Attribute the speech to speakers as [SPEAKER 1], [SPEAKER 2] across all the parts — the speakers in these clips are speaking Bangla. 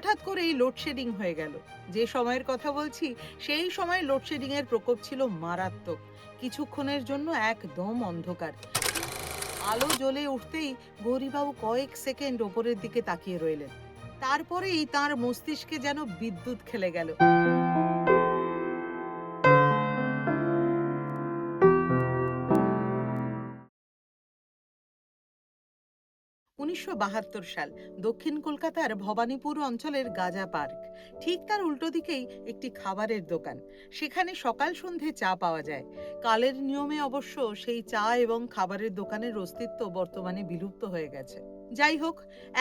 [SPEAKER 1] হঠাৎ করেই লোডশেডিং হয়ে গেল। যে সময়ের কথা বলছি সেই সময় লোডশেডিং এর প্রকোপ ছিল মারাত্মক। কিছুক্ষণের জন্য একদম অন্ধকার। আলো জ্বলে উঠতেই গৌরীবাবু কয়েক সেকেন্ড ওপরের দিকে তাকিয়ে রইলেন। তারপরেই তার মস্তিষ্কে যেন বিদ্যুৎ খেলে গেল। ১৯৭২ সাল, দক্ষিণ কলকাতার ভবানীপুর অঞ্চলের গাজা পার্ক। ঠিক তার উল্টো দিকেই একটি খাবারের দোকান। সেখানে সকাল সন্ধে চা পাওয়া যায়। কালের নিয়মে অবশ্য সেই চা এবং খাবারের দোকানের অস্তিত্ব বর্তমানে বিলুপ্ত হয়ে গেছে। যাই হোক,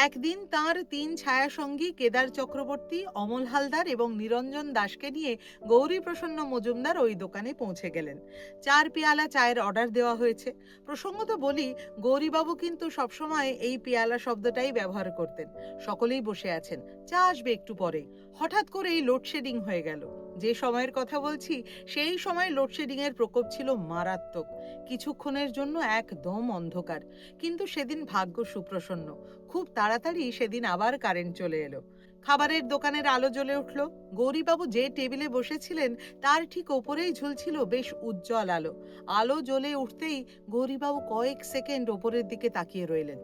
[SPEAKER 1] একদিন তার ৩ ছায়াসঙ্গী কেদার চক্রবর্তী, অমল হালদার এবং নিরঞ্জন দাসকে নিয়ে গৌরীপ্রসন্ন মজুমদার ওই দোকানে পৌঁছে গেলেন। ৪ পেয়ালা চায়ের অর্ডার দেওয়া হয়েছে। প্রসঙ্গত বলি, গৌরীবাবু কিন্তু সবসময় এই পেয়ালা শব্দটাই ব্যবহার করতেন। সকলেই বসে আছেন, চা আসবে একটু পরেই। হঠাৎ করেই লোডশেডিং হয়ে গেল। যে সময়ের কথা বলছি সেই সময় লোডশেডিং এর প্রকোপ ছিল মারাত্মক। কিছুক্ষণের জন্য একদম অন্ধকার। কিন্তু সেদিন ভাগ্য সুপ্রসন্ন। খুব তাড়াতাড়ি সেদিন আবার কারেন্ট চলে এলো। খাবারের দোকানের আলো জ্বলে উঠল। গৌরীবাবু যে টেবিলে বসেছিলেন তার ঠিক ওপরেই ঝুলছিল বেশ উজ্জ্বল আলো। আলো জ্বলে উঠতেই গৌরীবাবু কয়েক সেকেন্ড ওপরের দিকে তাকিয়ে রইলেন।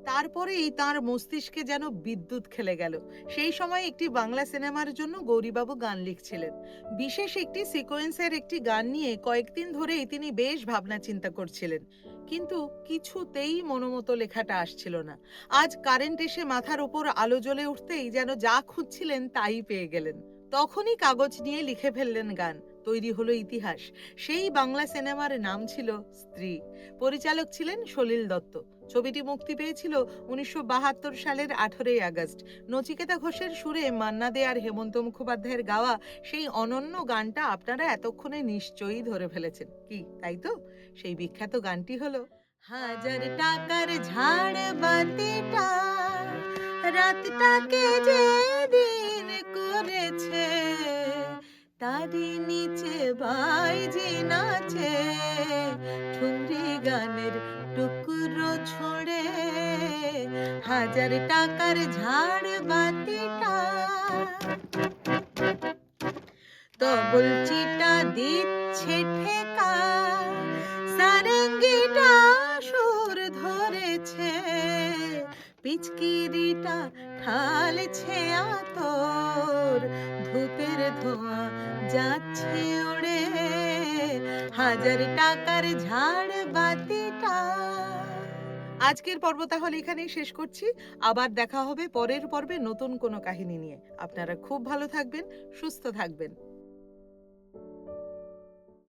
[SPEAKER 1] তারপরেই তার মস্তিষ্কে যেন বিদ্যুৎ খেলে গেল। সেই সময় একটি বাংলা সিনেমার জন্য গৌরীবাবু গান লিখছিলেন। বিশেষ একটি সিকোয়েন্সের একটি গান নিয়ে কয়েকদিন ধরেই তিনি বেশ ভাবনা চিন্তা করছিলেন। কিন্তু কিছুতেই মনোমতো লেখাটা আসছিল না। আজ কারেন্ট এসে মাথার ওপর আলো জ্বলে উঠতেই যেন যা খুঁজছিলেন তাই পেয়ে গেলেন। তখনই কাগজ নিয়ে লিখে ফেললেন গান। তৈরি হলো ইতিহাস। সেই বাংলা সিনেমার নাম ছিল স্ত্রী। পরিচালক ছিলেন সলিল দত্ত। ছবিটি মুক্তি পেয়েছিল ১৯৭২ সালের ১৮ই আগস্ট। নচিকেতা ঘোষের সুরে মান্না দে আর হেমন্ত মুখোপাধ্যায়ের গাওয়া সেই অনন্য গানটা আপনারা এতক্ষণে নিশ্চয়ই ধরে ফেলেছেন। কি তাই তো? সেই বিখ্যাত গানটি হলো, হাজার টাকার ঝাড় বাতিটা রাতটাকে যে দিন করেছে, তারই নিচে বাইজি নাচে ঠুংরি গানের টুকরো ছড়ে। হাজার টাকার ঝাড় বাতিটা তবল চিটা দিচ্ছে ঠেকা, সারেঙ্গিটা সুর ধরেছে, পিচকিরিটা ঢালছে আতর, ধূপের ধোঁয়া যাচ্ছে উড়ে। হাজার টাকার ঝাড় বাতিটা। আজকের পর্ব তাহলে এখানেই শেষ করছি। আবার দেখা হবে পরের পর্বে নতুন কোনো কাহিনী নিয়ে। আপনারা খুব ভালো থাকবেন, সুস্থ থাকবেন।